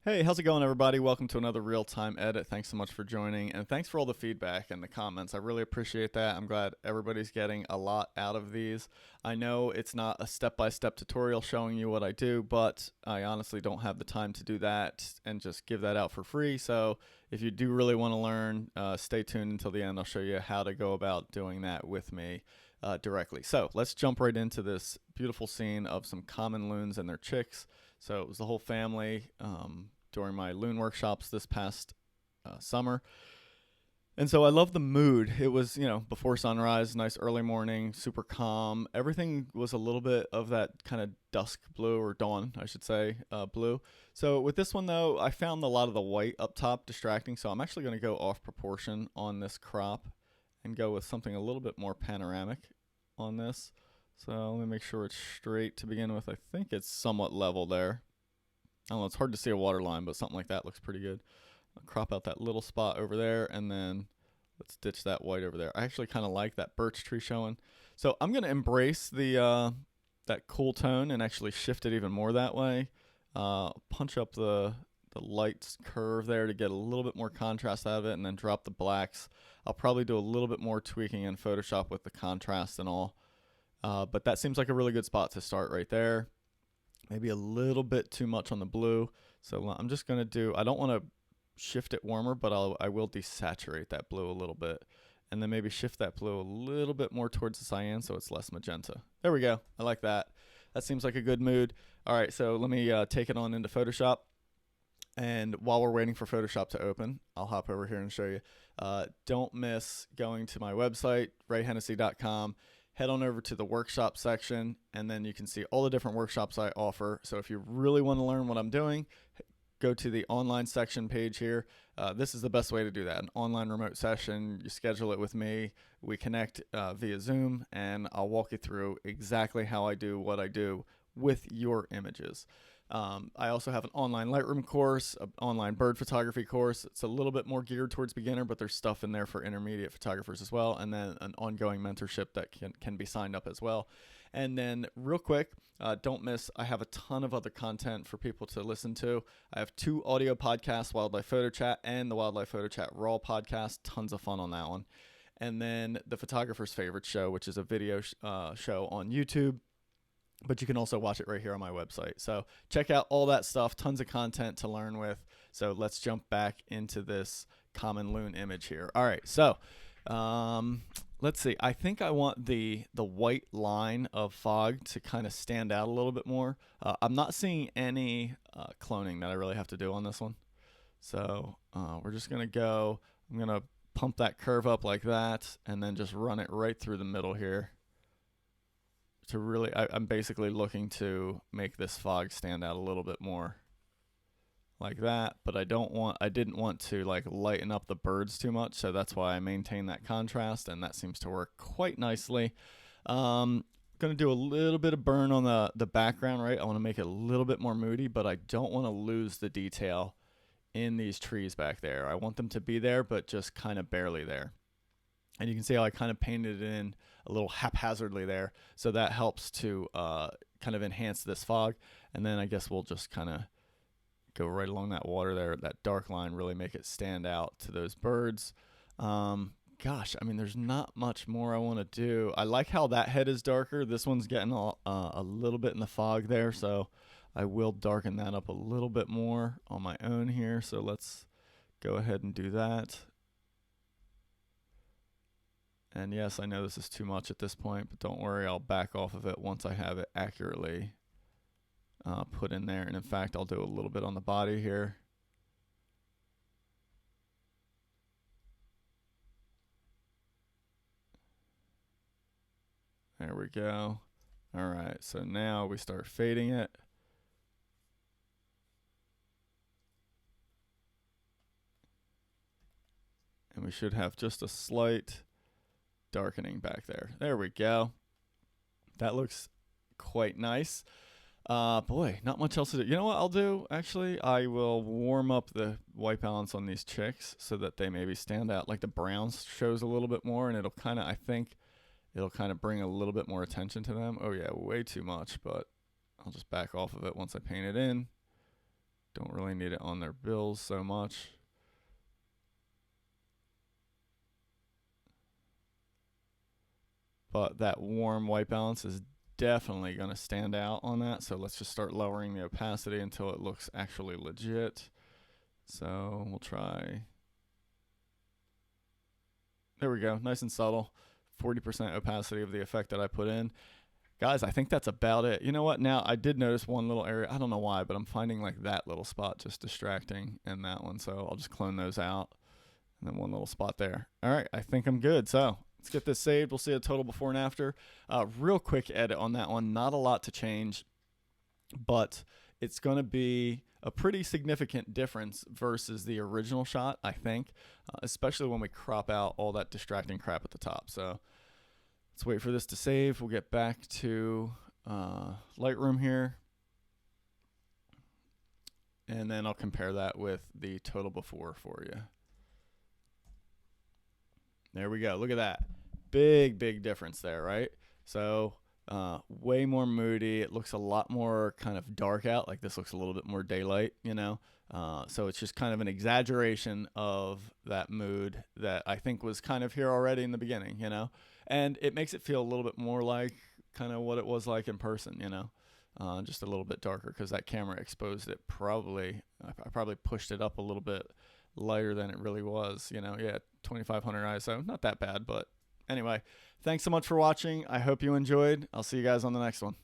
Hey, how's it going, everybody? Welcome to another real-time edit. Thanks so much for joining, and thanks for all the feedback and the comments. I really appreciate that. I'm glad everybody's getting a lot out of these. I know it's not a step-by-step tutorial showing you what I do, but I honestly don't have the time to do that and just give that out for free. So if you do really want to learn, stay tuned until the end. I'll show you how to go about doing that with me directly. So let's jump right into this beautiful scene of some common loons and their chicks. So it was the whole family during my loon workshops this past summer. And so I love the mood. It was, before sunrise, nice early morning, super calm. Everything was a little bit of that kind of dusk blue, or dawn, I should say, blue. So with this one, though, I found a lot of the white up top distracting. So I'm actually going to go off proportion on this crop and go with something a little bit more panoramic on this. So let me make sure it's straight to begin with. I think it's somewhat level there. I don't know, it's hard to see a water line, but something like that looks pretty good. I'll crop out that little spot over there, and then let's ditch that white over there. I actually kind of like that birch tree showing. So I'm going to embrace the that cool tone and actually shift it even more that way. Punch up the lights curve there to get a little bit more contrast out of it, and then drop the blacks. I'll probably do a little bit more tweaking in Photoshop with the contrast and all. But that seems like a really good spot to start right there. Maybe a little bit too much on the blue. So I'm just going to do, I don't want to shift it warmer, but I will desaturate that blue a little bit. And then maybe shift that blue a little bit more towards the cyan so it's less magenta. There we go. I like that. That seems like a good mood. All right, so let me take it on into Photoshop. And while we're waiting for Photoshop to open, I'll hop over here and show you. Don't miss going to my website, rayhennessy.com. Head on over to the workshop section, and then you can see all the different workshops I offer. So if you really want to learn what I'm doing, go to the online section page here. This is the best way to do that. An online remote session, you schedule it with me. We connect via Zoom, and I'll walk you through exactly how I do what I do with your images. I also have an online Lightroom course, an online bird photography course. It's a little bit more geared towards beginner, but there's stuff in there for intermediate photographers as well, and then an ongoing mentorship that can be signed up as well. And then real quick, don't miss, I have a ton of other content for people to listen to. I have 2 audio podcasts, Wildlife Photo Chat and the Wildlife Photo Chat Raw podcast. Tons of fun on that one. And then the Photographer's Favorite Show, which is a video show on YouTube. But you can also watch it right here on my website. So check out all that stuff, tons of content to learn with. So let's jump back into this common loon image here. All right, so let's see. I think I want the white line of fog to kind of stand out a little bit more. I'm not seeing any cloning that I really have to do on this one. So we're just going to go, I'm going to pump that curve up like that and then just run it right through the middle here. To really, I'm basically looking to make this fog stand out a little bit more like that, but I didn't want to like lighten up the birds too much, so that's why I maintain that contrast, and that seems to work quite nicely. Gonna do a little bit of burn on the background, right? I want to make it a little bit more moody, but I don't want to lose the detail in these trees back there. I want them to be there, but just kind of barely there. And you can see how I kind of painted it in a little haphazardly there. So that helps to kind of enhance this fog. And then I guess we'll just kind of go right along that water there, that dark line, really make it stand out to those birds. Gosh, I mean, there's not much more I want to do. I like how that head is darker. This one's getting a little bit in the fog there. So I will darken that up a little bit more on my own here. So let's go ahead and do that. And yes, I know this is too much at this point, but don't worry, I'll back off of it once I have it accurately put in there. And in fact, I'll do a little bit on the body here. There we go. All right, so now we start fading it. And we should have just a slight darkening back there. There we go. That looks quite nice. Boy, not much else to do. You know what I'll do? Actually, I will warm up the white balance on these chicks so that they maybe stand out. Like the browns shows a little bit more, and it'll kind of, I think, it'll kind of bring a little bit more attention to them. Oh yeah, way too much, but I'll just back off of it once I paint it in. Don't really need it on their bills so much. But that warm white balance is definitely going to stand out on that. So let's just start lowering the opacity until it looks actually legit. So we'll try. There we go. Nice and subtle. 40% opacity of the effect that I put in. Guys, I think that's about it. You know what? Now, I did notice one little area. I don't know why, but I'm finding like that little spot just distracting and that one. So I'll just clone those out. And then one little spot there. All right, I think I'm good. So let's get this saved. We'll see a total before and after. Real quick edit on that one. Not a lot to change, but it's going to be a pretty significant difference versus the original shot, I think, especially when we crop out all that distracting crap at the top. So let's wait for this to save. We'll get back to Lightroom here. And then I'll compare that with the total before for you. There we go. Look at that. Big, big difference there, right? So way more moody. It looks a lot more kind of dark out. Like this looks a little bit more daylight, you know? So it's just kind of an exaggeration of that mood that I think was kind of here already in the beginning, you know? And it makes it feel a little bit more like kind of what it was like in person, you know? Just a little bit darker because that camera exposed it probably. I probably pushed it up a little bit lighter than it really was, you know. Yeah, 2500 ISO, not that bad. But anyway, thanks so much for watching. I hope you enjoyed. I'll see you guys on the next one.